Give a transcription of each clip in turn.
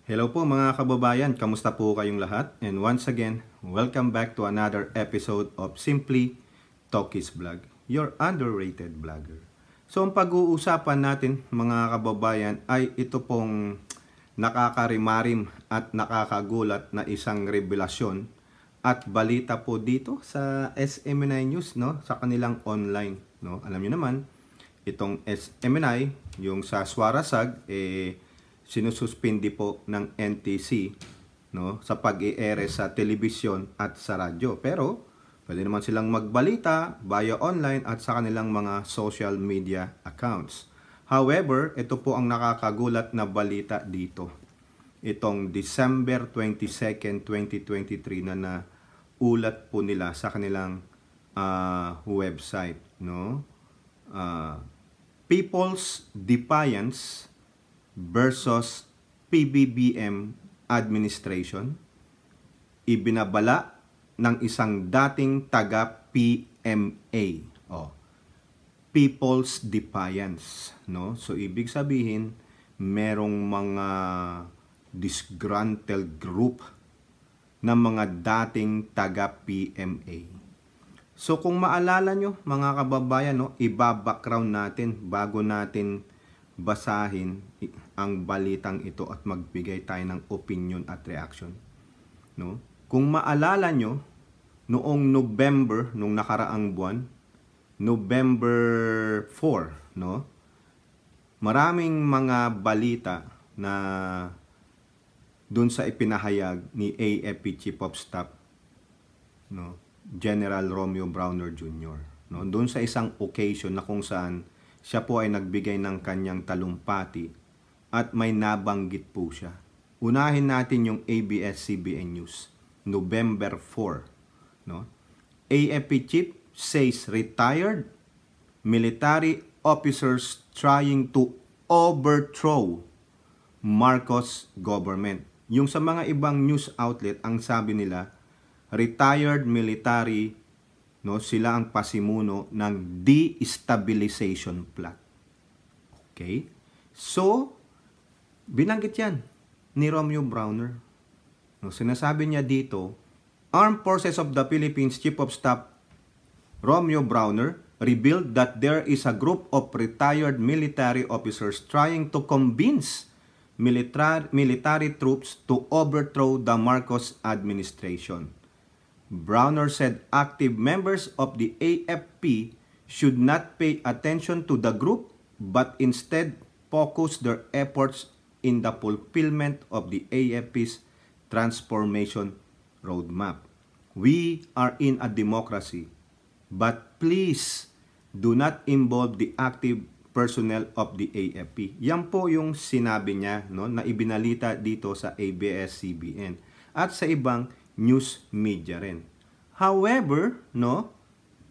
Hello po mga kababayan, kamusta po kayong lahat? And once again, welcome back to another episode of Simply Talkies Vlog, your underrated vlogger. So ang pag-uusapan natin mga kababayan ay ito pong nakakarimarim at nakakagulat na isang revelasyon at balita po dito sa SMNI News, no? Sa kanilang online, no? Alam niyo naman, itong SMNI, yung sa Suarasag, sinususpindi po ng NTC, no, sa pag-i-ere sa telebisyon at sa radyo. Pero pwede naman silang magbalita via online at sa kanilang mga social media accounts. However, ito po ang nakakagulat na balita dito. Itong December 22nd, 2023 na ulat po nila sa kanilang website, no? People's Defiance versus PBBM Administration, ibinabala ng isang dating taga-PMA. People's Defiance, no? So ibig sabihin, merong mga disgruntled group ng mga dating taga-PMA. So kung maalala nyo mga kababayan, no, iba-background natin bago natin basahin ang balitang ito at magbigay tayo ng opinion at reaction, no? Kung maalala nyo, noong November, nung nakaraang buwan, November 4, no? Maraming mga balita na dun sa ipinahayag ni AFP Chief of Staff, no, General Romeo Browner Jr., no? Dun sa isang occasion na kung saan siya po ay nagbigay ng kanyang talumpati at may nabanggit po siya. Unahin natin yung ABS-CBN News, November 4. No? AFP Chief says retired military officers trying to overthrow Marcos government. Yung sa mga ibang news outlet, ang sabi nila, retired military, no, sila ang pasimuno ng destabilization plot. Okay? So, binanggit yan ni Romeo Browner. No, sinasabi niya dito, Armed Forces of the Philippines Chief of Staff Romeo Browner revealed that there is a group of retired military officers trying to convince military troops to overthrow the Marcos administration. Browner said active members of the AFP should not pay attention to the group but instead focus their efforts in the fulfillment of the AFP's transformation roadmap. We are in a democracy, but please do not involve the active personnel of the AFP. Yan po yung sinabi niya, no, na ibinalita dito sa ABS-CBN at sa ibang news media rin. However, no,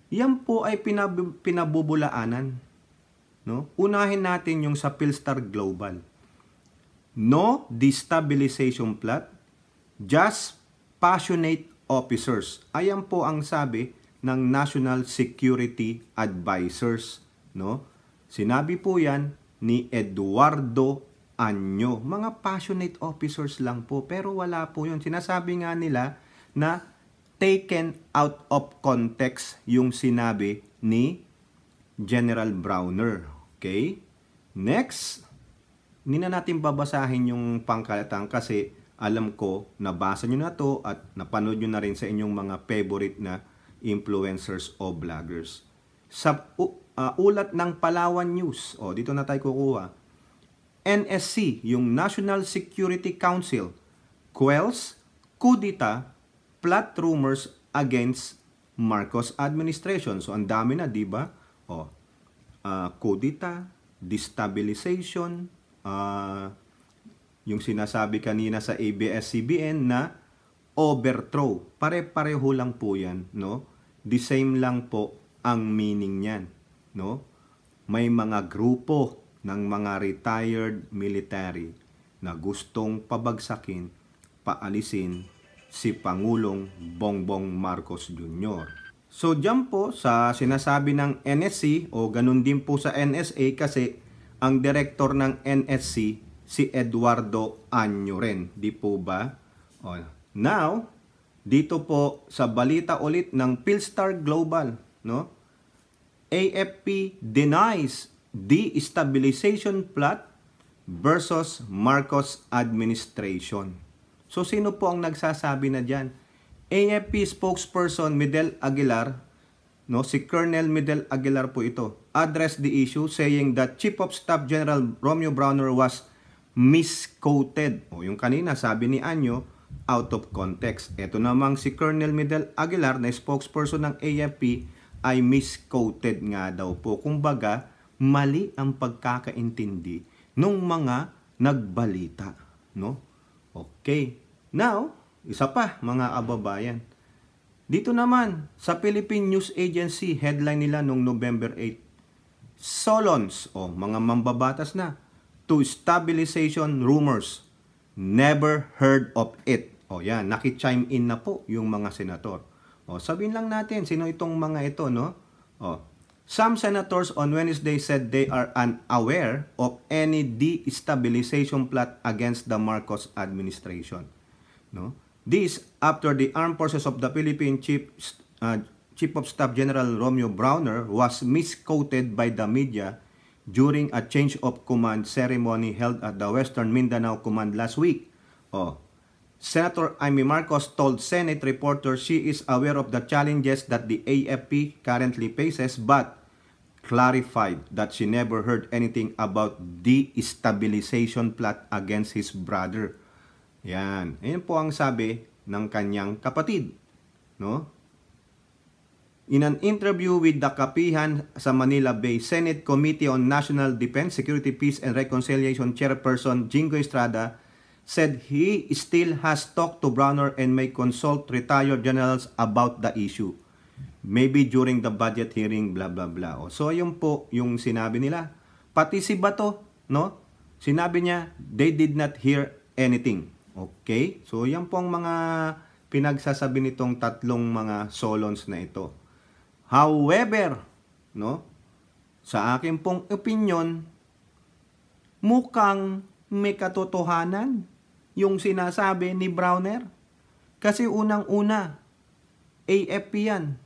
yan po ay pinabubulaanan. No? Unahin natin yung sa Philstar Global. No destabilization plot, just passionate officers. Ayan po ang sabi ng National Security Advisors. No? Sinabi po yan ni Eduardo Anyo. Mga passionate officers lang po, pero wala po yun. Sinasabi nga nila na taken out of context yung sinabi ni General Browner. Okay? Next, hindi na natin babasahin yung pangkalatang kasi alam ko, nabasa nyo na to at napanood nyo na rin sa inyong mga favorite na influencers o vloggers. Sa ulat ng Palawan News, dito na tayo kukuha, NSC, yung National Security Council, quells kudita plot rumors against Marcos administration. So, ang dami na, di ba? Kudita, destabilization, yung sinasabi kanina sa ABS-CBN na overthrow. Pare-pareho lang po yan, no? The same lang po ang meaning niyan, no? May mga grupo ng mga retired military na gustong pabagsakin, paalisin si Pangulong Bongbong Marcos Jr. So diyan po sa sinasabi ng NSC o ganun din po sa NSA kasi ang director ng NSC si Eduardo Anyo rin. Di po ba? O, now, dito po sa balita ulit ng Philstar Global, no? AFP denies destabilization plot versus Marcos administration. So sino po ang nagsasabi na diyan? AFP spokesperson Medel Aguilar, no, si Colonel Medel Aguilar po ito, addressed the issue saying that Chief of Staff General Romeo Browner was misquoted. O yung kanina sabi ni Anyo, out of context. Ito namang si Colonel Medel Aguilar na spokesperson ng AFP ay misquoted nga daw po. Kumbaga, mali ang pagkakaintindi ng mga nagbalita, no? Okay. Now, isa pa mga kababayan. Dito naman sa Philippine News Agency, headline nila nung November 8, Solons, mga mambabatas na, to stabilization rumors, never heard of it. Yan, naki-chime in na po yung mga senator. Sabihin lang natin, sino itong mga ito, no? Some senators on Wednesday said they are unaware of any destabilization plot against the Marcos administration. No? This after the Armed Forces of the Philippines Chief of Staff General Romeo Browner was misquoted by the media during a change of command ceremony held at the Western Mindanao Command last week. Senator Amy Marcos told Senate reporters she is aware of the challenges that the AFP currently faces but clarified that she never heard anything about destabilization plot against his brother. Yan. Ayan po ang sabi ng kanyang kapatid. No? In an interview with the Kapihan sa Manila Bay, Senate Committee on National Defense, Security, Peace, and Reconciliation Chairperson Jingo Estrada said he still has talked to Browner and may consult retired generals about the issue. Maybe during the budget hearing, blah, blah, blah. So, yun po yung sinabi nila. Pati si Bato, no? Sinabi niya, they did not hear anything. Okay? So, yan po ang mga pinagsasabi nitong tatlong mga solons na ito. However, no? Sa akin pong opinion, mukhang may katotohanan yung sinasabi ni Browner. Kasi unang-una, AFP yan.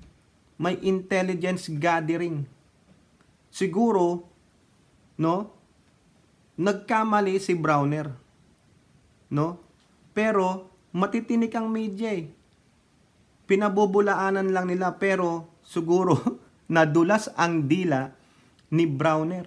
May intelligence gathering. Siguro, no? Nagkamali si Browner. No? Pero, matitinik ang media eh. Pinabubulaanan lang nila pero siguro nadulas ang dila ni Browner.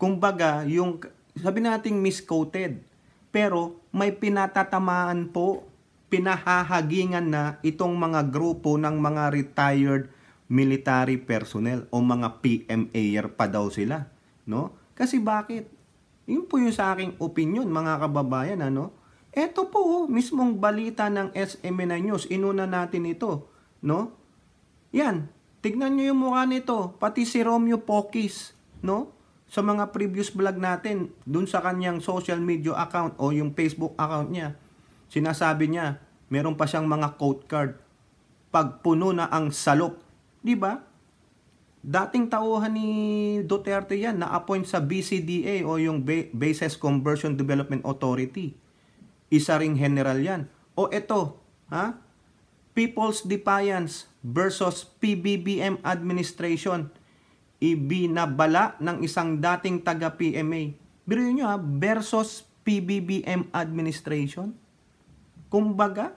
Kumbaga, yung sabi nating misquoted, pero may pinatatamaan po, pinahahagingan na itong mga grupo ng mga retired military personnel o mga PMAer pa daw sila, no? Kasi bakit? Yun po yung sa aking opinion, mga kababayan, ano? Ito po, mismong balita ng SMNI News, inuna natin ito, no? Yan, tignan nyo yung mukha nito, pati si Romeo Pokis, no? Sa mga previous vlog natin, dun sa kanyang social media account o yung Facebook account niya, sinasabi niya, meron pa siyang mga quote card, pag puno na ang salop, di ba? Dating tauhan ni Duterte yan, na-appoint sa BCDA o yung Bases Conversion Development Authority. Isa ring general yan. O eto, ha? People's Defiance versus PBBM Administration. Ibinabala ng isang dating taga-PMA. Biro nyo ha, versus PBBM Administration. Kumbaga,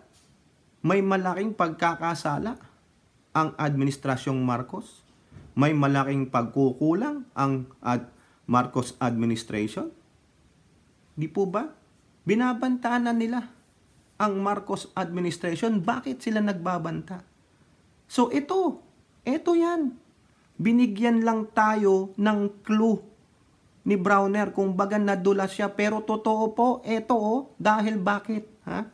may malaking pagkakasala ang Administrasyong Marcos. May malaking pagkukulang ang Marcos Administration. Di po ba? Binabantaan na nila ang Marcos Administration. Bakit sila nagbabanta? So ito yan. Binigyan lang tayo ng clue ni Browner kung baga nadulas siya. Pero totoo po, ito dahil bakit? Ha?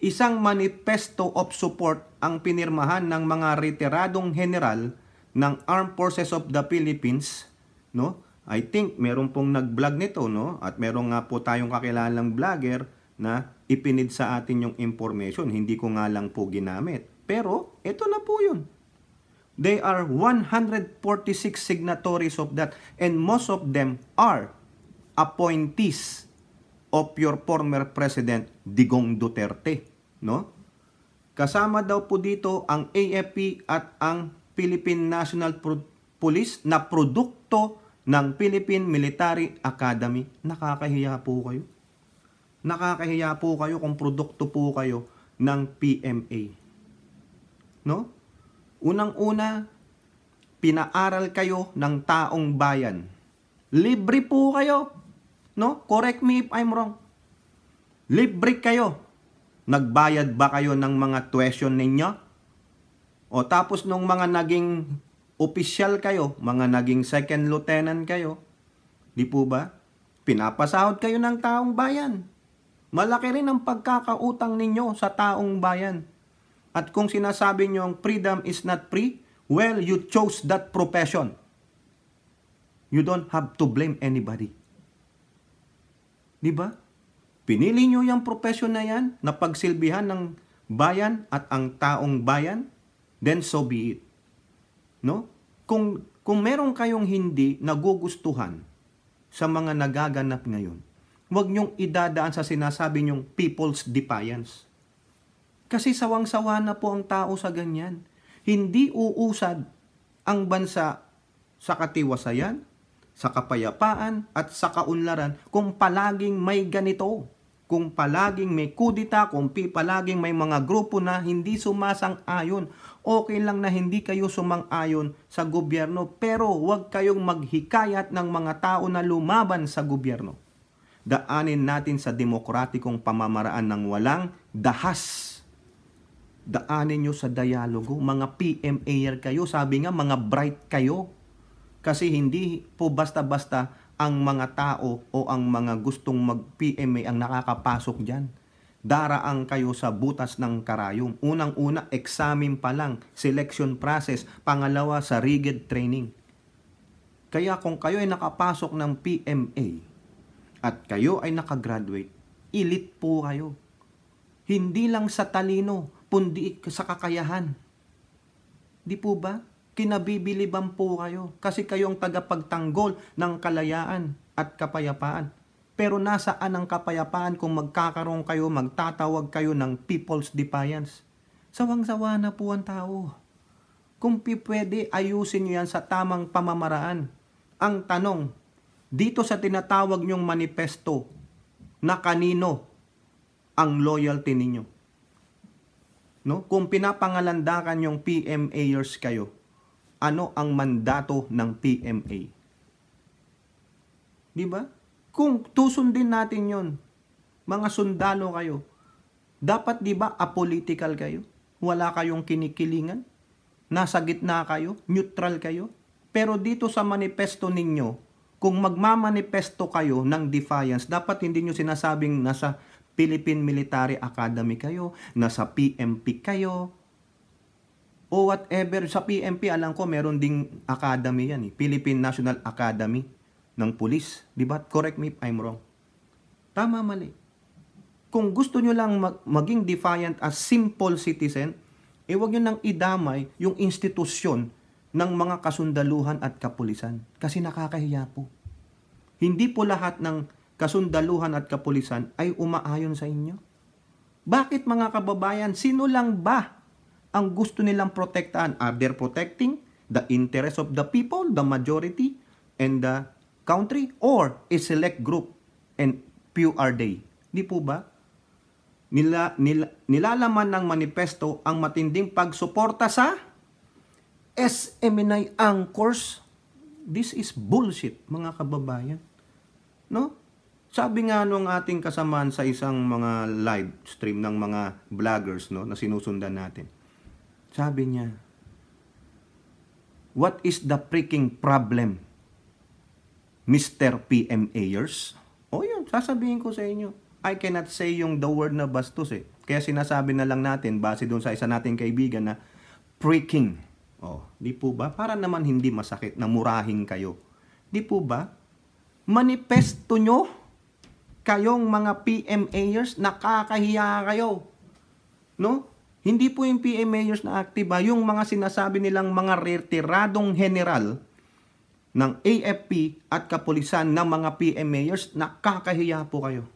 Isang manifesto of support ang pinirmahan ng mga retiradong general ng Armed Forces of the Philippines. No? I think meron pong nag-vlog nito, no? At meron nga po tayong kakilalang vlogger na ipinid sa atin yung information. Hindi ko nga lang po ginamit. Pero, ito na po yun. They are 146 signatories of that and most of them are appointees of your former President Digong Duterte, no? Kasama daw po dito ang AFP at ang Philippine National Police na produkto ng Philippine Military Academy. Nakakahiya po kayo. Nakakahiya po kayo kung produkto po kayo ng PMA. No? Unang-una, pinaaral kayo ng taong bayan. Libre po kayo. No? Correct me if I'm wrong. Libre kayo. Nagbayad ba kayo ng mga tuition ninyo? O tapos nung mga naging opisyal kayo, mga naging second lieutenant kayo, di po ba? Pinapasahod kayo ng taong bayan. Malaki rin ang pagkakautang ninyo sa taong bayan. At kung sinasabi nyo ang freedom is not free, well, you chose that profession. You don't have to blame anybody. Di ba? Pinili nyo yung profession na yan na pagsilbihan ng bayan at ang taong bayan, then so be it. No? Kung meron kayong hindi nagugustuhan sa mga nagaganap ngayon, huwag nyong idadaan sa sinasabi nyong people's defiance. Kasi sawang-sawa na po ang tao sa ganyan. Hindi uusad ang bansa sa katiwasayan, sa kapayapaan at sa kaunlaran kung palaging may ganito. Kung palaging may kudita, kung palaging may mga grupo na hindi sumasang-ayon. Okay lang na hindi kayo sumang-ayon sa gobyerno, pero huwag kayong maghikayat ng mga tao na lumaban sa gobyerno. Daanin natin sa demokratikong pamamaraan ng walang dahas. Daanin nyo sa dialogo. Mga PMAer kayo, sabi nga mga bright kayo. Kasi hindi po basta-basta ang mga tao o ang mga gustong mag-PMA ang nakakapasok dyan. Daraan kayo sa butas ng karayom. Unang-una, examine pa lang, selection process. Pangalawa, sa rigid training. Kaya kung kayo ay nakapasok ng PMA at kayo ay nakagraduate, elite po kayo. Hindi lang sa talino, kundi sa kakayahan. Di po ba? Kinabibiliban po kayo kasi kayong tagapagtanggol ng kalayaan at kapayapaan. Pero nasaan ang kapayapaan kung magkakaroon kayo, magtatawag kayo ng people's defiance? Sawang-sawa na po ang tao. Kung pwede, ayusin nyo yan sa tamang pamamaraan. Ang tanong, dito sa tinatawag nyong manifesto, na kanino ang loyalty ninyo? No? Kung pinapangalandakan yung PMAers kayo, ano ang mandato ng PMA? Di ba? Kung susundin natin yon, mga sundalo kayo, dapat di ba apolitical kayo? Wala kayong kinikilingan? Nasa gitna kayo? Neutral kayo? Pero dito sa manifesto ninyo, kung magmamanifesto kayo ng defiance, dapat hindi nyo sinasabing nasa Philippine Military Academy kayo, nasa PMP kayo, o whatever. Sa PMP, alam ko, meron ding academy yan. Philippine National Academy ng Police. Diba? Correct me if I'm wrong. Tama, mali. Kung gusto nyo lang maging defiant as simple citizen, huwag nyo nang idamay yung institusyon ng mga kasundaluhan at kapulisan. Kasi nakakahiya po. Hindi po lahat ng kasundaluhan at kapulisan ay umaayon sa inyo. Bakit mga kababayan? Sino lang ba ang gusto nilang protektahan? Are they protecting the interest of the people, the majority, and the country? Or a select group and few are they? Di po ba? Nilalaman ng manifesto ang matinding pagsuporta sa SMNI anchors. This is bullshit, mga kababayan. No? Sabi nga nung ating kasamaan sa isang mga live stream ng mga vloggers, no, na sinusundan natin. Sabi niya, what is the freaking problem, Mr. PMAers? O yun, sasabihin ko sa inyo. I cannot say yung the word na bastos eh. Kaya sinasabi na lang natin, base doon sa isa nating kaibigan na freaking. O, di po ba? Para naman hindi masakit na murahin kayo. Di po ba? Manifesto nyo, kayong mga PMAers, nakakahiya kayo. No? Hindi po yung PMAers na active, yung mga sinasabi nilang mga retiradong general ng AFP at kapulisan ng mga PMAers, nakakahiya po kayo.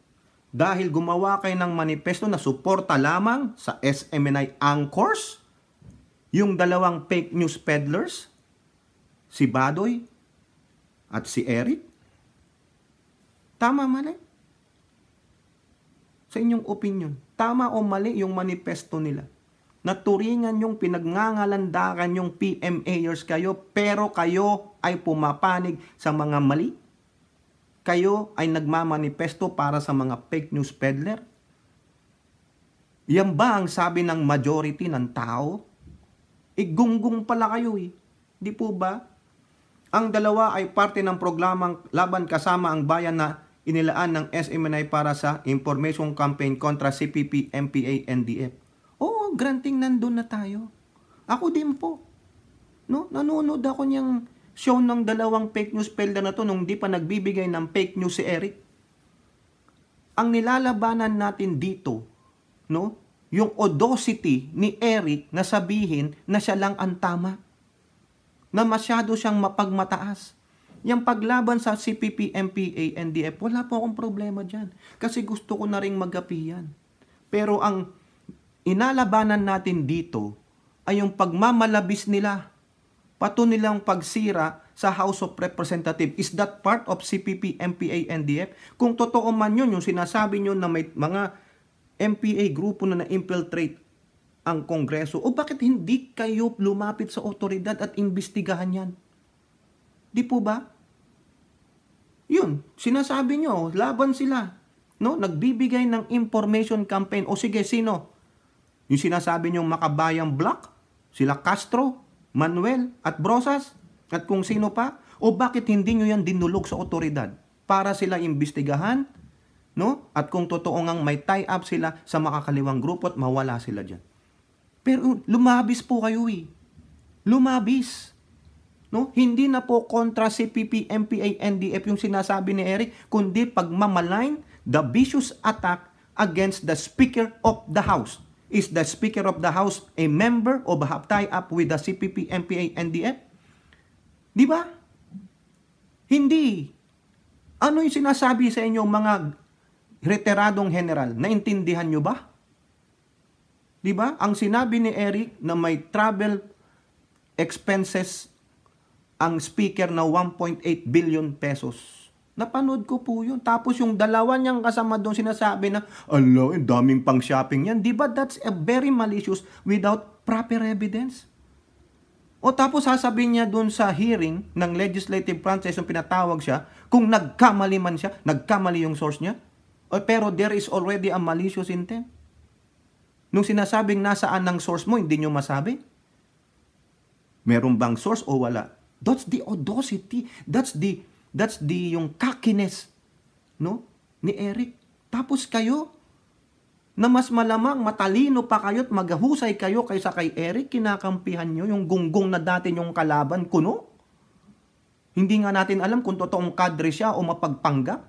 Dahil gumawa kayo ng manifesto na suporta lamang sa SMNI anchors, yung dalawang fake news peddlers, si Badoy at si Eric. Tama, mali? Sa inyong opinion, tama o mali yung manifesto nila? Naturingan yung pinagngangalandakan yung PMAers kayo, pero kayo ay pumapanig sa mga mali? Kayo ay nagmamanifesto para sa mga fake news peddler? Yan ba ang sabi ng majority ng tao? Gunggong pala kayo eh. Di po ba? Ang dalawa ay parte ng programang Laban Kasama ang Bayan na inilaan ng SMNI para sa information campaign kontra CPP, MPA, NDF. Oo, granting nandun na tayo. Ako din po. No? Nanonood ako niyang show ng dalawang fake news peddler na to nung di pa nagbibigay ng fake news si Eric. Ang nilalabanan natin dito, no? Yung audacity ni Eric na sabihin na siya lang ang tama. Na masyado siyang mapagmataas. Yung paglaban sa CPP, MPA, NDF, wala po akong problema dyan. Kasi gusto ko na rin magapi yan. Pero ang inalabanan natin dito ay yung pagmamalabis nila, pato nilang pagsira sa House of Representatives. Is that part of CPP, MPA, NDF? Kung totoo man yun, yung sinasabi nyo na may mga MPA grupo na na-infiltrate ang Kongreso, o bakit hindi kayo lumapit sa otoridad at imbestigahan yan? Di po ba? Yun, sinasabi nyo, laban sila. No? Nagbibigay ng information campaign. O sige, sino? Yung sinasabi nyong Makabayang Block, sila Castro, Manuel at Brosas, at kung sino pa, o bakit hindi nyo yan dinulog sa otoridad para sila imbestigahan, no? At kung totoo ngang may tie-up sila sa makakaliwang grupo at mawala sila dyan. Pero lumabis po kayo eh. Lumabis. No? Hindi na po kontra CPP, MPA, NDF yung sinasabi ni Eric, kundi pagmamalign, the vicious attack against the Speaker of the House. Is the Speaker of the House a member o tie-up with the CPP, MPA, NDF? Di ba? Hindi. Ano yung sinasabi sa inyo mga retiradong general? Naintindihan nyo ba? Di ba? Ang sinabi ni Eric na may travel expenses ang speaker na 1.8 billion pesos. Napanood ko po yun. Tapos yung dalawa niyang kasama doon sinasabi na, ala, daming pang shopping yan. Di ba that's a very malicious without proper evidence? O tapos sasabihin niya doon sa hearing ng legislative franchise yung pinatawag siya, kung nagkamali man siya, nagkamali yung source niya, pero there is already a malicious intent. Nung sinasabing nasaan ng source mo, hindi nyo masabi? Meron bang source o wala? That's the audacity. That's the yung cockiness, no? Ni Eric. Tapos kayo, na mas malamang matalino pa kayo at maghusay kayo kaysa kay Eric, kinakampihan nyo yung gunggong na dati nyong kalaban, kuno? Hindi nga natin alam kung totoong kadre siya o mapagpanggap.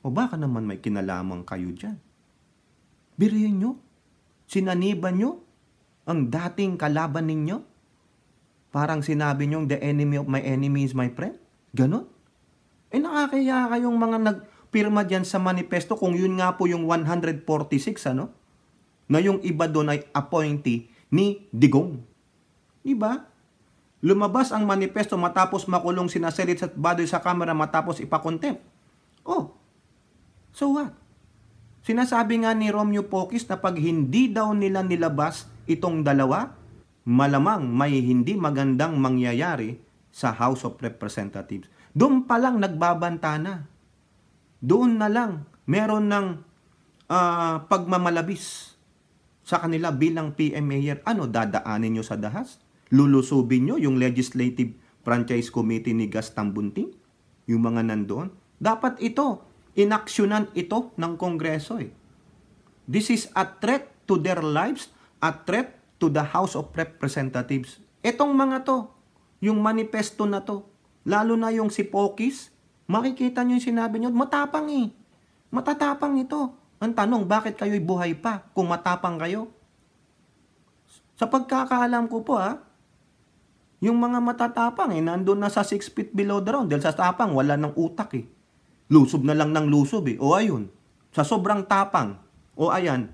O baka naman may kinalaman kayo dyan. Birihin nyo? Sinaniban nyo ang dating kalaban ninyo? Parang sinabi nyo, the enemy of my enemy is my friend? Ganon? Nakakaya kayong mga nagpirma dyan sa manifesto kung yun nga po yung 146, ano? Na yung iba doon ay appointee ni Digong. Diba? Lumabas ang manifesto matapos makulong sina Selit at Badoy sa kamera matapos ipakontempt. Oh, so what? Sinasabi nga ni Romeo Pocis na pag hindi daw nila nilabas itong dalawa, malamang may hindi magandang mangyayari sa House of Representatives. Doon pa lang nagbabanta na. Doon na lang meron ng pagmamalabis sa kanila bilang PMAyer. Ano, dadaanin nyo sa dahas? Lulusubin nyo yung Legislative Franchise Committee ni Gaston Bunting? Yung mga nandoon? Dapat ito, inaksyonan ito ng Kongreso eh. This is a threat to their lives, a threat to the House of Representatives. Itong mga to, yung manifesto na to, lalo na yung si Pocis, makikita nyo yung sinabi nyo, matapang eh. Matatapang ito. Ang tanong, bakit kayo'y buhay pa kung matapang kayo? Sa pagkakaalam ko po yung mga matatapang nandun na sa 6 feet below the ground. Dahil sa tapang, wala ng utak eh. Lusob na lang ng lusob eh. O ayun, Sa sobrang tapang. O ayan,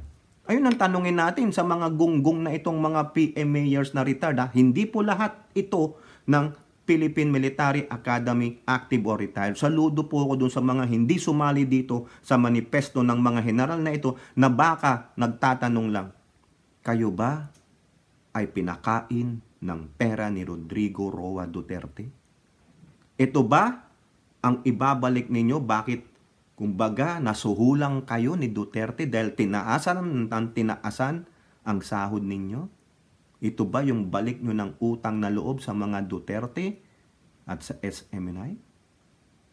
ayun ang tanungin natin sa mga gunggong na itong mga PMAers na retired. Hindi po lahat ito ng Philippine Military Academy active or retired. Saludo po ako dun sa mga hindi sumali dito sa manifesto ng mga general na ito na baka nagtatanong lang, kayo ba ay pinakain ng pera ni Rodrigo Roa Duterte? Ito ba ang ibabalik ninyo? Bakit kumbaga nasuhulang kayo ni Duterte dahil tinaasan ang sahod ninyo? Ito ba yung balik nyo ng utang na loob sa mga Duterte at sa SMNI?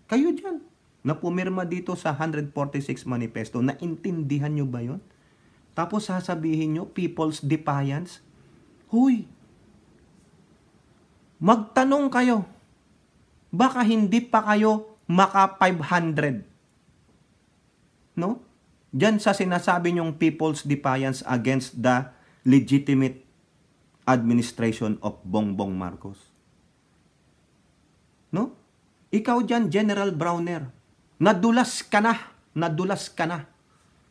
Kayo dyan, na pumirma dito sa 146 Manifesto, naintindihan nyo ba yun? Tapos sasabihin nyo, People's Defiance? Huy, magtanong kayo. Baka hindi pa kayo maka 500. No? Diyan sa sinasabi nyong People's Defiance against the legitimate administration of Bongbong Marcos. No? Ikaw dyan, General Browner, nadulas ka na.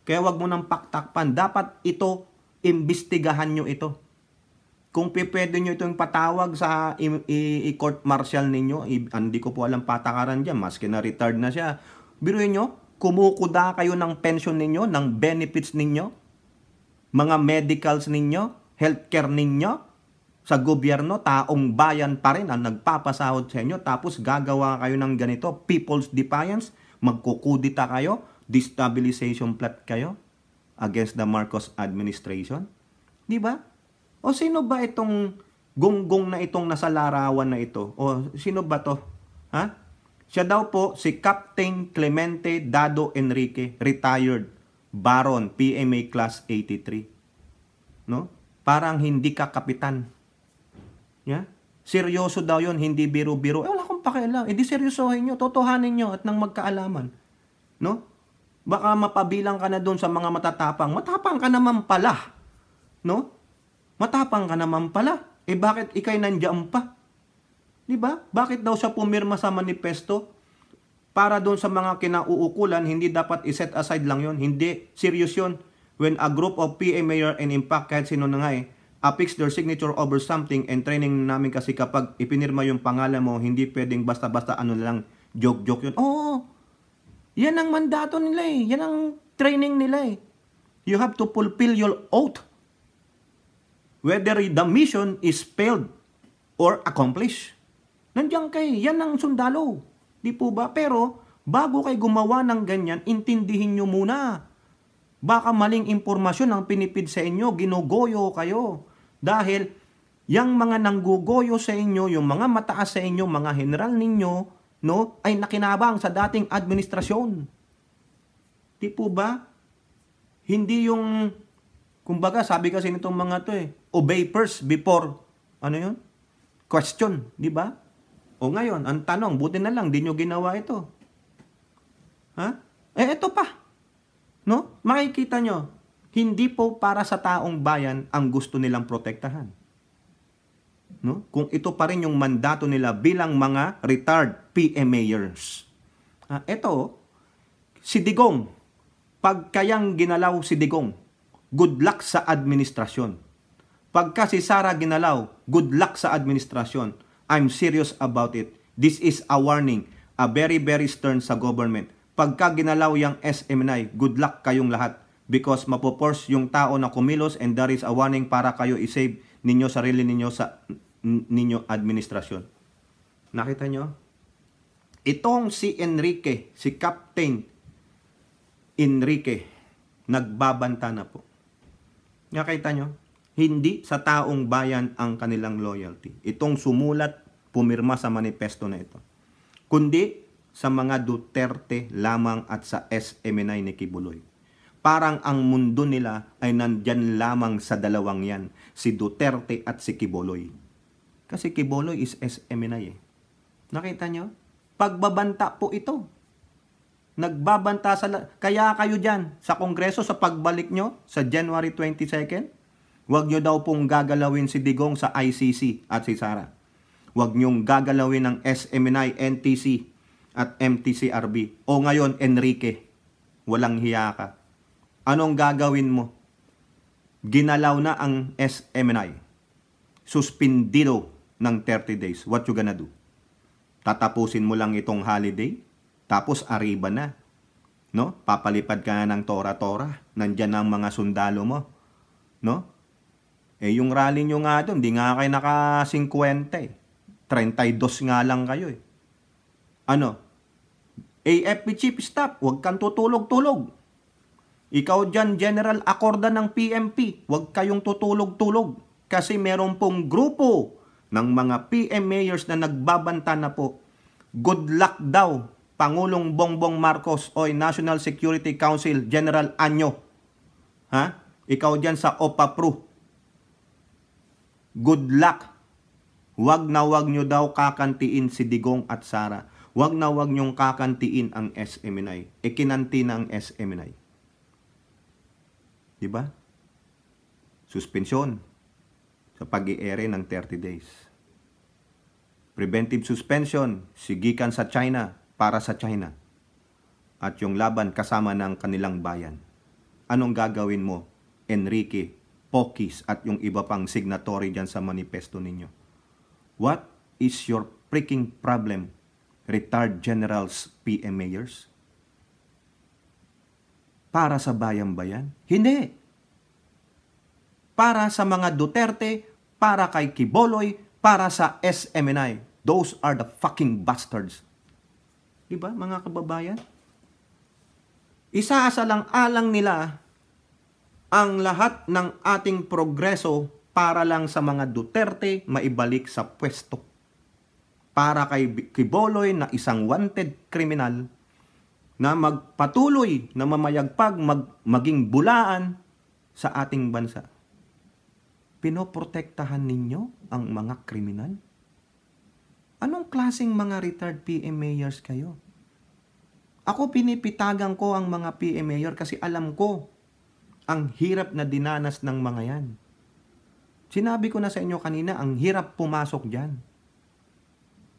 Kaya wag mo nang paktakpan. Dapat ito, imbestigahan nyo ito. Kung pwede nyo itong patawag sa i-court martial ninyo, hindi ko po alam patakaran dyan, maski na retired na siya. Biruin nyo, kumukuda kayo ng pension ninyo, ng benefits ninyo, mga medicals ninyo, healthcare ninyo, sa gobyerno, taong bayan pa rin ang nagpapasahod sa inyo, tapos gagawa kayo ng ganito, People's Defiance, magkukudita kayo, destabilization plot kayo against the Marcos administration. Di ba? O sino ba itong gunggong na itong nasa larawan na ito? O sino ba to? Ha? Siya daw po si Captain Clemente Dado Enrique, retired Baron, PMA Class 83. No? Parang hindi ka kapitan. Yeah? Seryoso daw yon, hindi biro-biro. Wala akong pakialam. Di seryosohin nyo, totohanin nyo at nang magkaalaman. No? Baka mapabilang ka na doon sa mga matatapang. Matapang ka naman pala. No? Matapang ka naman pala. Bakit ikay nandiyan pa? Diba? Bakit daw siya pumirma sa manifesto? Para doon sa mga kinauukulan, hindi dapat iset aside lang yon. Hindi, serious yon. When a group of PMAer and impact, kahit sino na nga affix their signature over something, and training namin kasi kapag ipinirma yung pangalan mo, hindi pwedeng basta-basta ano lang, joke-joke yun. Oo, yan ang mandato nila yan ang training nila You have to fulfill your oath. Whether the mission is failed or accomplished. Nandiyan kayo, yan ang sundalo. Di po ba? Pero, bago kayo gumawa ng ganyan, intindihin nyo muna. Baka maling impormasyon ang pinipid sa inyo, ginugoyo kayo. Dahil, yung mga nanggugoyo sa inyo, yung mga mataas sa inyo, mga general ninyo, no, ay nakinabang sa dating administrasyon. Di po ba? Hindi yung, kumbaga, sabi kasi nitong mga to obey first before, question, di ba? O ngayon, ang tanong, buti na lang, di nyo ginawa ito. Ha? Ito pa. No? Makikita nyo, hindi po para sa taong bayan ang gusto nilang protektahan. No? Kung ito pa rin yung mandato nila bilang mga retired PMAers. Ito, si Digong, pagkayang ginalaw si Digong, good luck sa administrasyon. Pagka si Sara ginalaw, good luck sa administrasyon. I'm serious about it. This is a warning, a very, very stern sa government. Pagka ginalaw yung SMNI, good luck kayong lahat because mapoforce yung tao na kumilos and there is a warning para kayo isave ninyo sarili ninyo sa ninyo administrasyon. Nakita nyo? Itong si Enrique, si Captain Enrique, nagbabanta na po. Nakita nyo? Hindi sa taong bayan ang kanilang loyalty. Itong sumulat, pumirma sa manifesto na ito. Kundi sa mga Duterte lamang at sa SMNI ni Kibuloy. Parang ang mundo nila ay nandyan lamang sa dalawang yan, si Duterte at si Kibuloy. Kasi Kibuloy is SMNI Nakita nyo? Pagbabanta po ito. Nagbabanta kaya kayo dyan sa Kongreso sa pagbalik nyo sa January 22nd, huwag nyo daw pong gagalawin si Digong sa ICC at si Sara. Huwag nyong gagalawin ng SMNI, NTC at MTCRB. O ngayon, Enrique. Walang hiya ka. Anong gagawin mo? Ginalaw na ang SMNI. Suspindido ng 30 days. What you gonna do? Tatapusin mo lang itong holiday? Tapos arriba na. No? Papalipad ka na ng tora-tora. Nandyan ang mga sundalo mo. No? Yung rally nyo nga doon, di nga kayo naka-50 eh. 32 nga lang kayo eh. Ano? AFP Chief Staff, huwag kang tutulog-tulog. Ikaw dyan, General Acorda ng PMP, huwag kayong tutulog-tulog. Kasi meron pong grupo ng mga PM mayors na nagbabanta na po. Good luck daw, Pangulong Bongbong Marcos o National Security Council General Anyo. Ha? Ikaw dyan sa OPAPRO. Good luck. Wag na wag nyo daw kakantiin si Digong at Sara. Wag na wag nyong kakantiin ang SMNI. Kinanti na ang SMNI. Diba? Suspensyon sa pag-i-ere ng 30 days. Preventive suspension, sigikan sa China para sa China. At yung laban kasama ng kanilang bayan. Anong gagawin mo, Enrique, Pokis at yung iba pang signatory dyan sa manifesto ninyo? What is your freaking problem, retired generals, PM mayors? Para sa bayan-bayan? Hindi. Para sa mga Duterte, para kay Quiboloy, para sa SMNI. Those are the fucking bastards. Diba, mga kababayan? Isaasalang-alang nila ang lahat ng ating progreso para lang sa mga Duterte maibalik sa pwesto. Para kay Quiboloy na isang wanted kriminal na magpatuloy na mamayagpag maging bulaan sa ating bansa. Pinoprotektahan ninyo ang mga kriminal? Anong klaseng mga retired PM mayors kayo? Ako pinipitagan ko ang mga PM mayor kasi alam ko ang hirap na dinanas ng mga yan. Sinabi ko na sa inyo kanina, ang hirap pumasok dyan.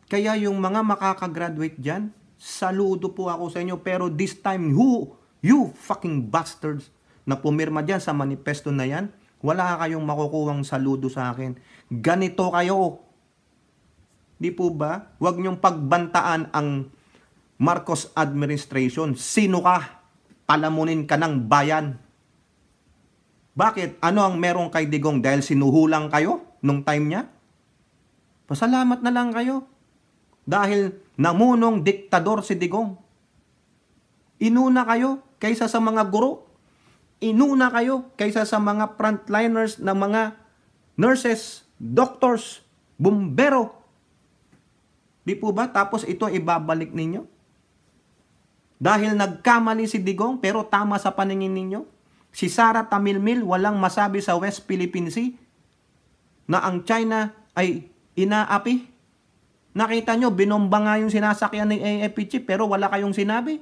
Kaya yung mga makakagraduate dyan, saludo po ako sa inyo. Pero this time, you fucking bastards na pumirma dyan sa manifesto na yan, wala kayong makukuhang saludo sa akin. Ganito kayo. Di po ba? Huwag niyong pagbantaan ang Marcos administration. Sino ka? Palamunin ka ng bayan. Bakit? Ano ang meron kay Digong? Dahil sinuhulang kayo nung time niya? Pasalamat na lang kayo. Dahil namunong diktador si Digong. Inuna kayo kaysa sa mga guro. Inuna kayo kaysa sa mga frontliners na mga nurses, doctors, bumbero. Di po ba? Tapos ito ibabalik ninyo? Dahil nagkamali si Digong pero tama sa paningin ninyo? Si Sara Tamilmil walang masabi sa West Philippine Sea na ang China ay inaapi. Nakita nyo, binomba nga yung sinasakyan ng AFP Chief pero wala kayong sinabi.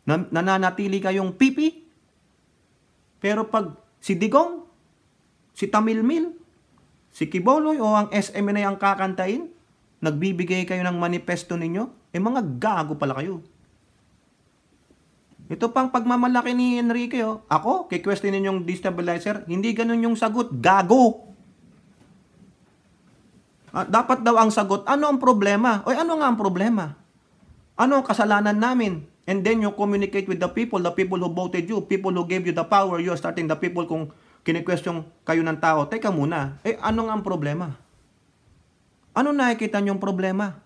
Nananatili kayong pipi. Pero pag si Digong, si Tamilmil, si Quiboloy o ang SMNI ang kakantain, nagbibigay kayo ng manifesto ninyo, mga gago pala kayo. Ito pang pagmamalaki ni Enrique, ako, kikwestiyonin yung destabilizer, hindi ganun yung sagot, gago. Dapat daw ang sagot, ano ang problema? O ano nga ang problema? Ano ang kasalanan namin? And then you communicate with the people who voted you, people who gave you the power, you are starting the people kung kini-question kayo ng tao. Teka muna, ano nga ang problema? Ano nakikita niyong problema?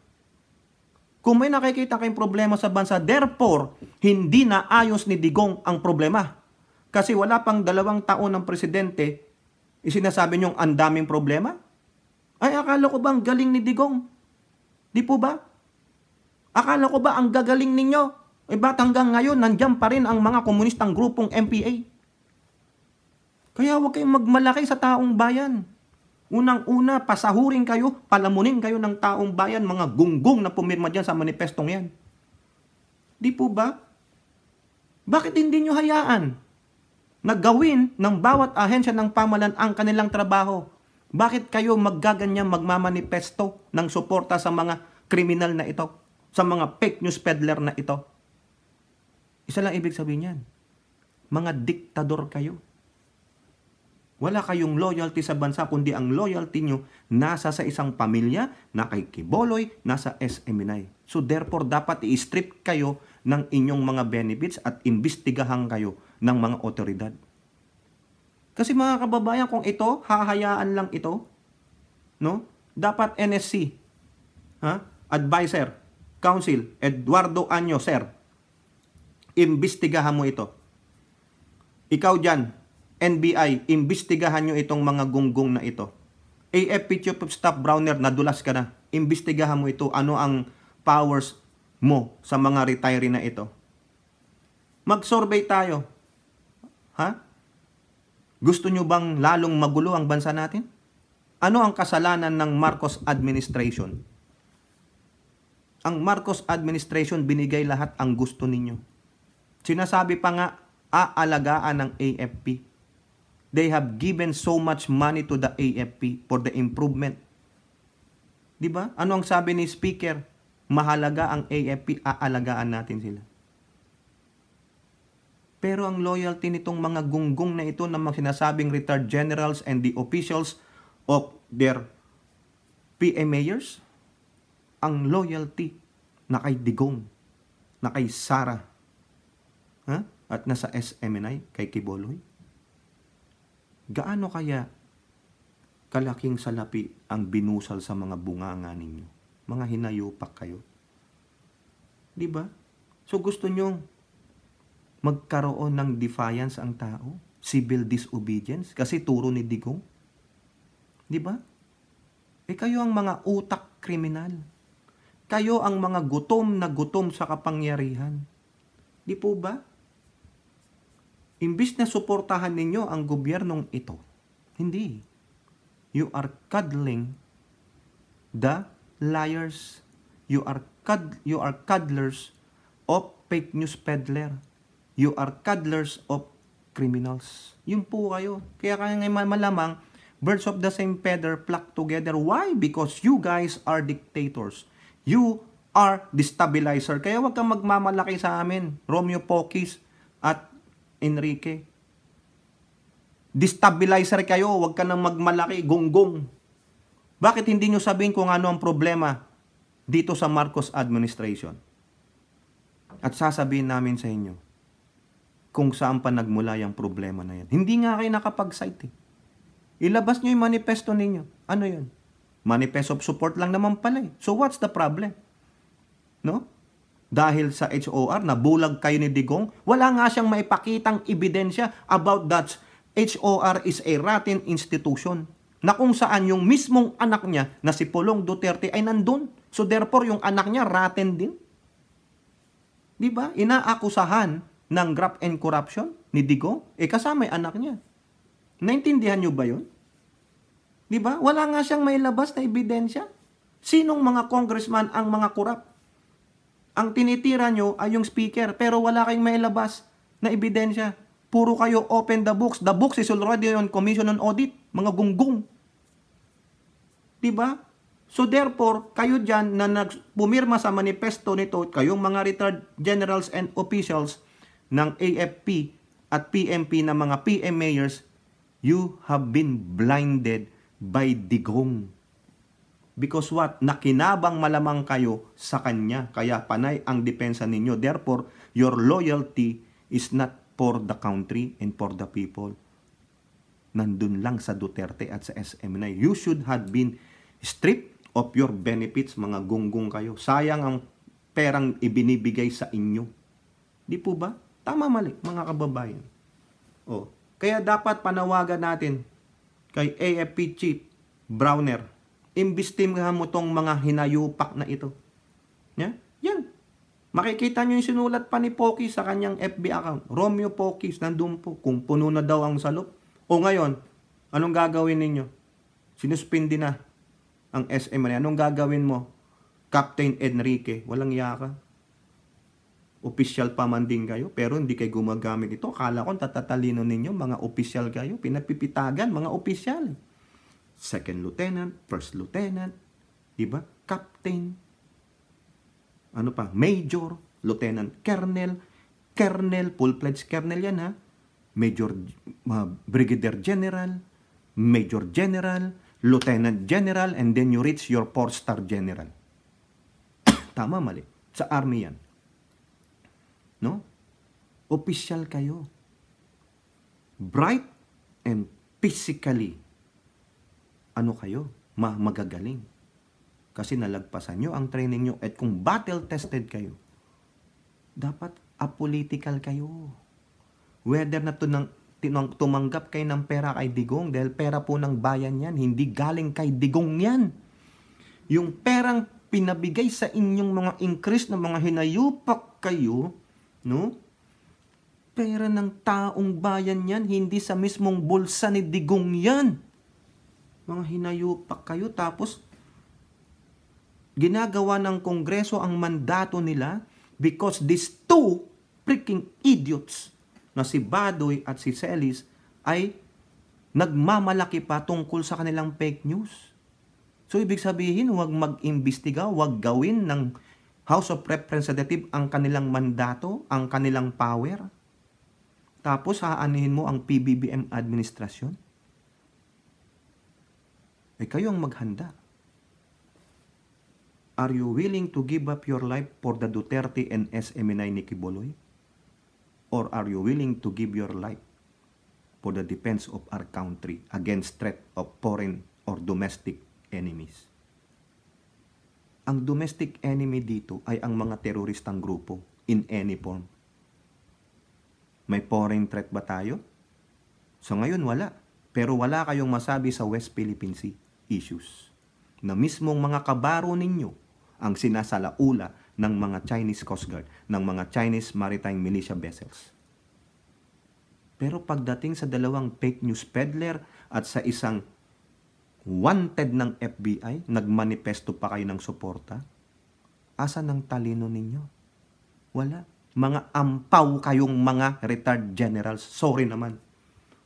Kung may nakikita kayong problema sa bansa, therefore, hindi na ayos ni Digong ang problema. Kasi wala pang 2 taon ng presidente, isinasabi niyong ang daming problema? Ay, akala ko ba ang galing ni Digong? Di po ba? Akala ko ba ang gagaling ninyo? Ba't hanggang ngayon, nandiyan pa rin ang mga komunistang grupong MPA? Kaya huwag kayong magmalaki sa taong bayan. Unang-una, pasahurin kayo, palamunin kayo ng taong bayan, mga gunggong na pumirma dyan sa manifestong yan. Di po ba? Bakit hindi nyo hayaan na gawin ng bawat ahensya ng pamahalaan ang kanilang trabaho? Bakit kayo maggaganyan magmamanifesto ng suporta sa mga kriminal na ito? Sa mga fake news peddler na ito? Isa lang ibig sabihin yan. Mga diktador kayo. Wala kayong loyalty sa bansa, kundi ang loyalty nyo nasa sa isang pamilya, na kay Quiboloy, nasa SMNI. So therefore, dapat i-strip kayo ng inyong mga benefits at imbestigahan kayo ng mga otoridad. Kasi mga kababayan, kung ito, hahayaan lang ito, no? Dapat NSC, Advisor, Council, Eduardo Anyo, sir, imbestigahan mo ito. Ikaw dyan, NBI, imbestigahan nyo itong mga gunggong na ito. AFP Chief of Staff Browner, nadulas ka na. Imbestigahan mo ito. Ano ang powers mo sa mga retiree na ito? Mag-survey tayo. Gusto nyo bang lalong magulo ang bansa natin? Ano ang kasalanan ng Marcos administration? Ang Marcos administration binigay lahat ang gusto ninyo. Sinasabi pa nga, aalagaan ng AFP. They have given so much money to the AFP for the improvement. Di ba? Ano ang sabi ni Speaker? Mahalaga ang AFP, aalagaan natin sila. Pero ang loyalty nitong mga gunggong na ito na mga sinasabing retired generals and the officials of their PMAers, ang loyalty na kay Digong, na kay Sara, at nasa SMNI, kay Quiboloy. Gaano kaya kalaking salapi ang binusal sa mga bunganga ninyo? Mga hinayupak kayo. Di ba? So gusto nyo magkaroon ng defiance ang tao? Civil disobedience? Kasi turo ni Digong? Di ba? Kayo ang mga utak kriminal. Kayo ang mga gutom na gutom sa kapangyarihan. Di po ba? Imbis na suportahan ninyo ang gobyernong ito, hindi. You are cuddling the liars. You are cuddlers of fake news peddler. You are cuddlers of criminals. Yun po kayo. Kaya malamang, birds of the same feather flock together. Why? Because you guys are dictators. You are destabilizer. Kaya wag kang magmamalaki sa amin, Romeo Pokis at Enrique. Destabilizer kayo, wag ka nang magmalaki, gonggong. Bakit hindi nyo sabihin kung ano ang problema dito sa Marcos administration? At sasabihin namin sa inyo kung saan pa nagmula yung problema na yan. Hindi nga kayo nakapag-cite. Ilabas nyo yung manifesto ninyo. Ano yun? Manifesto of support lang naman pala. So what's the problem? No? Dahil sa HOR, nabulag kayo ni Digong, wala nga siyang maipakitang ebidensya about that HOR is a rotten institution. Na kung saan yung mismong anak niya na si Pulong Duterte ay nandun. So therefore, yung anak niya rotten din. Di ba? Inaakusahan ng graft and corruption ni Digong, kasama yung anak niya. Naintindihan niyo ba yun? Di ba? Wala nga siyang mailabas na ebidensya. Sinong mga congressman ang mga corrupt? Ang tinitira nyo ay yung speaker, pero wala kayong mailabas na ebidensya. Puro kayo open the books. The books is already on commission on audit. Mga gunggong. Diba? So therefore, kayo dyan na pumirma sa manifesto nito, kayong mga retired generals and officials ng AFP at PMP na mga PMAers, you have been blinded by Digong. Because what? Nakinabang malamang kayo sa kanya. Kaya panay ang depensa ninyo. Therefore, your loyalty is not for the country and for the people. Nandun lang sa Duterte at sa SMNI. You should have been stripped of your benefits, mga gunggong kayo. Sayang ang perang ibinibigay sa inyo. Di po ba? Tama mali, mga kababayan. Kaya dapat panawagan natin kay AFP Chief Browner, imbestigahan mo tong mga hinayupak na ito. Yan. Makikita nyo yung sinulat pa ni Poki sa kanyang FB account. Romeo Pokis, nandun po. Kung puno na daw ang salop. O ngayon, anong gagawin ninyo? Sinuspindi na ang SM. Anong gagawin mo? Captain Enrique, walang yaka. Official pa man din kayo, pero hindi kayo gumagamit ito. Akala ko tatatalino ninyo, mga official kayo. Pinapipitagan, mga official. Second lieutenant, first lieutenant, diba? Captain, ano pa, major, lieutenant colonel, Colonel, full-fledged colonel yan ha. Major, Brigadier General, Major General, Lieutenant General, and then you reach your 4-star General. Tama, mali. Sa Army yan. No? Opisyal kayo. Bright and physically, ano kayo? Magagaling. Kasi nalagpasan nyo ang training nyo. At kung battle-tested kayo, dapat apolitical kayo. Whether na tumanggap kayo ng pera kay Digong, dahil pera po ng bayan yan, hindi galing kay Digong yan. Yung perang pinabigay sa inyong mga increase na mga hinayupak kayo, no? Pera ng taong bayan yan, hindi sa mismong bulsa ni Digong yan. Mga hinayupak kayo, tapos ginagawa ng Kongreso ang mandato nila because these two freaking idiots na si Badoy at si Celis ay nagmamalaki pa tungkol sa kanilang fake news. So, ibig sabihin, huwag mag-imbestiga, huwag gawin ng House of Representatives ang kanilang mandato, ang kanilang power. Tapos, haanihin mo ang PBBM administrasyon. Eh, kayo ang maghanda. Are you willing to give up your life for the Duterte and SMNI ni Quiboloy? Or are you willing to give your life for the defense of our country against threat of foreign or domestic enemies? Ang domestic enemy dito ay ang mga teroristang grupo in any form. May foreign threat ba tayo? So ngayon wala. Pero wala kayong masabi sa West Philippine Sea issues. Na mismong mga kabaro ninyo ang sinasalaula ng mga Chinese Coast Guard, ng mga Chinese Maritime Militia Vessels. Pero pagdating sa dalawang fake news peddler at sa isang wanted ng FBI, nagmanifesto pa kayo ng suporta, asan ang talino ninyo? Wala. Mga ampaw kayong mga retired generals. Sorry naman.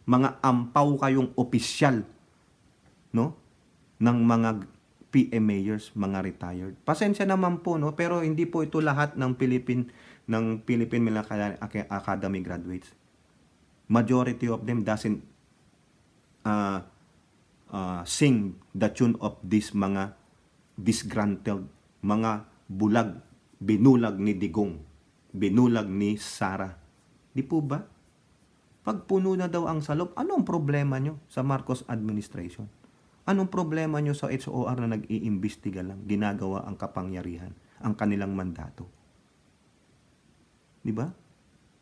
Mga ampaw kayong opisyal, no? Ng mga PM mayors, mga retired. Pasensya naman po, no? Pero hindi po ito lahat ng Philippine Military Academy graduates. Majority of them doesn't sing the tune of this mga disgruntled, mga bulag, binulag ni Digong, binulag ni Sara. Di po ba? Pag puno na daw ang salop, anong problema nyo sa Marcos administration? Anong problema nyo sa HOR na nag-iimbestiga lang, ginagawa ang kapangyarihan, ang kanilang mandato? Di ba?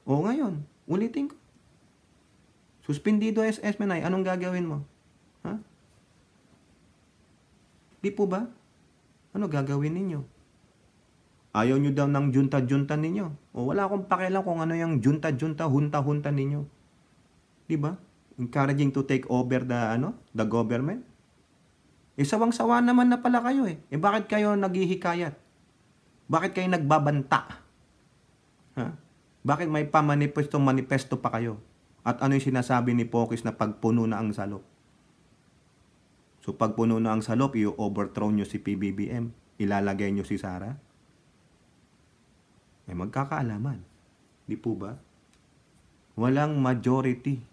O ngayon, ulitin ko. Suspendido SMNI, anong gagawin mo? Ha? Di po ba? Ano gagawin ninyo? Ayaw nyo daw ng junta-junta ninyo. O wala akong pakialam kung ano yung junta-junta, hunta-hunta ninyo. Di ba? Encouraging to take over the government. Eh, sawang-sawa naman na pala kayo eh. Eh, bakit kayo naghihikayat? Bakit kayo nagbabanta? Ha? Bakit may manifesto pa kayo? At ano yung sinasabi ni Pokis na pagpuno na ang salop? So, pagpuno na ang salop, i-overthrow nyo si PBBM. Ilalagay nyo si Sara. May magkakaalaman. Di po ba? Walang majority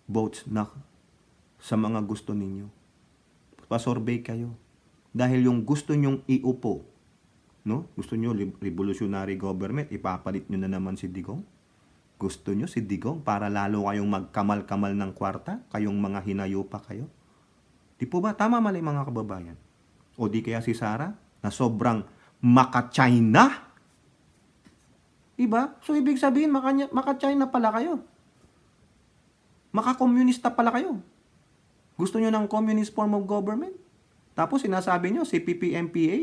votes na sa mga gusto ninyo. Pa-survey kayo. Dahil yung gusto nyong iupo, no? Gusto nyo revolutionary government, ipapalit nyo na naman si Digong. Gusto nyo si Digong para lalo kayong magkamal-kamal ng kwarta, kayong mga hinayupa kayo. Di po ba? Tama mali mga kababayan. O di kaya si Sara na sobrang maka-China? Diba? So, ibig sabihin, maka-China pala kayo. Maka-komunista pala kayo. Gusto nyo ng communist form of government? Tapos, sinasabi nyo, CPP-MPA,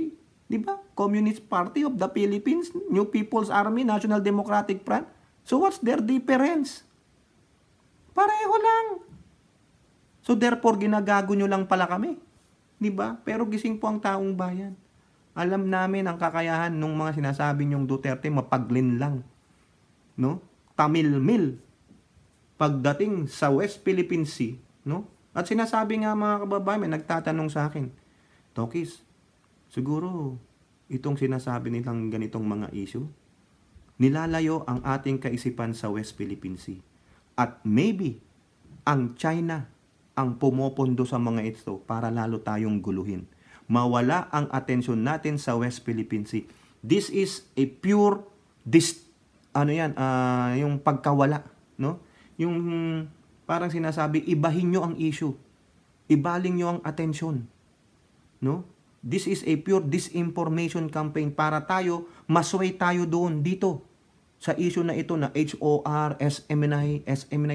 diba? Communist Party of the Philippines, New People's Army, National Democratic Front. So, what's their difference? Pareho lang. So, therefore, ginagago nyo lang pala kami. Diba? Pero gising po ang taong bayan. Alam namin ang kakayahan ng mga sinasabi niyong Duterte, mapaglin lang. No? Tamil-mil. Pagdating sa West Philippine Sea, no? At sinasabi nga mga kababayan, may nagtatanong sa akin, Tokis, siguro itong sinasabi nilang ganitong mga issue, Nilalayo ang ating kaisipan sa West Philippine Sea. At maybe, ang China ang pumopondo sa mga ito para lalo tayong guluhin. Mawala ang atensyon natin sa West Philippine Sea. This is a pure yung pagkawala, no? Yung parang sinasabi, ibahin nyo ang issue. Ibaling nyo ang atensyon, no? This is a pure disinformation campaign para tayo, masway tayo doon, dito, sa issue na ito na HOR, SMNI.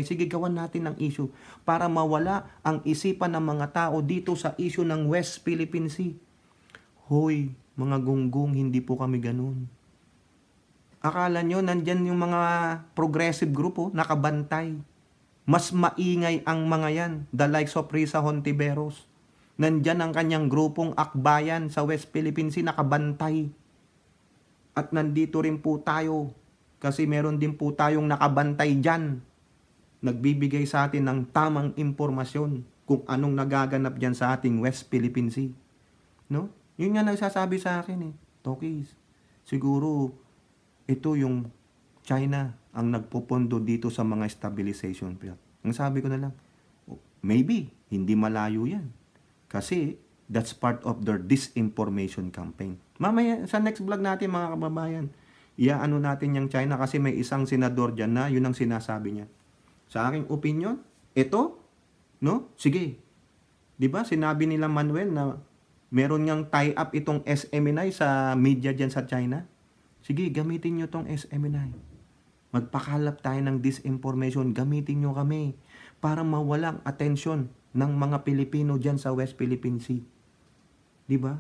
Sige, gawan natin ang issue para mawala ang isipan ng mga tao dito sa issue ng West Philippine Sea. Hoy, mga gunggong, hindi po kami ganun. Akala nyo, nandyan yung mga progressive group, nakabantay. Mas maingay ang mga yan, the likes of Risa Hontiveros. Nandyan ang kanyang grupong akbayan sa West Philippine Sea, nakabantay. At nandito rin po tayo, kasi meron din po tayong nakabantay dyan. Nagbibigay sa atin ng tamang impormasyon kung anong nagaganap dyan sa ating West Philippine Sea. No? Yun nga nagsasabi sa akin Tokis, siguro ito yung China ang nagpupondo dito sa mga stabilization field. Ang sabi ko na lang, maybe, hindi malayo yan. Kasi that's part of their disinformation campaign. Mamaya, sa next vlog natin mga kababayan, iaano natin yung China kasi may isang senador dyan na yun ang sinasabi niya. Sa aking opinion, ito, no? Sige. 'Di ba? Sinabi nila Manuel na meron ngang tie-up itong SMNI sa media dyan sa China. Sige, gamitin nyo tong SMNI. Magpakalap tayo ng disinformation, gamitin nyo kami para mawalang atensyon ng mga Pilipino dyan sa West Philippine Sea. 'Di ba?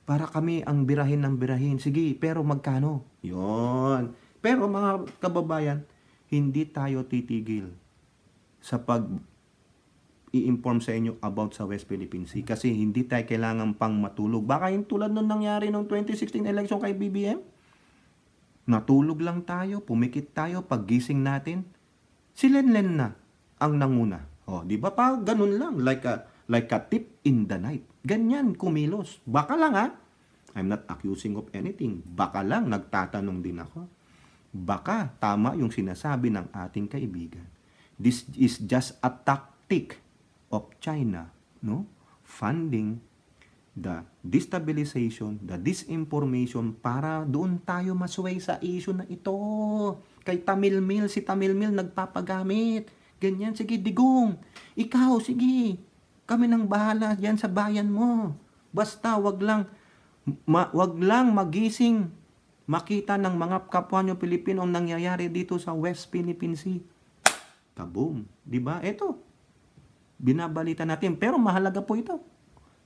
Para kami ang birahin ng birahin. Sige, pero magkano? Yon. Pero mga kababayan, hindi tayo titigil sa i-inform sa inyo about sa West Philippine Sea kasi hindi tayo kailangan pang matulog. Baka yung tulad nung nangyari nung 2016 election kay BBM, natulog lang tayo, pumikit tayo, paggising natin, si Lenlen na ang nanguna. Di ba pa ganun lang, like a tip in the night. Ganyan kumilos. Baka lang I'm not accusing of anything. Baka lang nagtatanong din ako. Baka tama yung sinasabi ng ating kaibigan. This is just a tactic of China, no? Funding the destabilization, the disinformation para doon tayo masway sa issue na ito. Kay Tamil Mill, si Tamil Mill nagpapagamit. Ganyan, sige, digong. Ikaw, sige. Kami nang bahala diyan sa bayan mo. Basta wag lang magising makita ng mga kapwa nyo Pilipino ang nangyayari dito sa West Philippine Sea. Kaboom, 'di ba? Ito. Binabalita natin pero mahalaga po ito.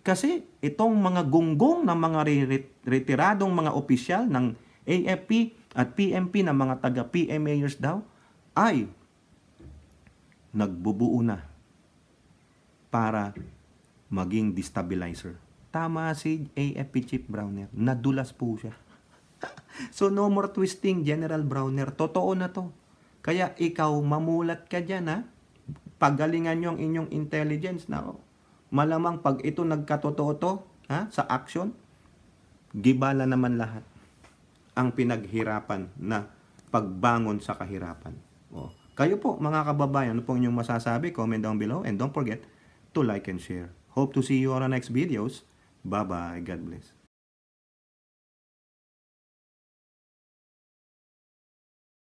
Kasi itong mga gunggong ng mga retiradong mga opisyal ng AFP at PMP na mga taga PMAers daw ay nagbubuo na para maging destabilizer. Tama si AFP Chief Browner. Nadulas po siya. So, no more twisting, General Browner. Totoo na to. Kaya ikaw, mamulat ka dyan, Pagalingan nyo ang inyong intelligence. Malamang pag ito nagkatotoo to, sa action, gibala naman lahat ang pinaghirapan na pagbangon sa kahirapan. Kayo po, mga kababayan, ano po inyong masasabi? Comment down below and don't forget to like and share. Hope to see you on our next videos. Bye-bye. God bless.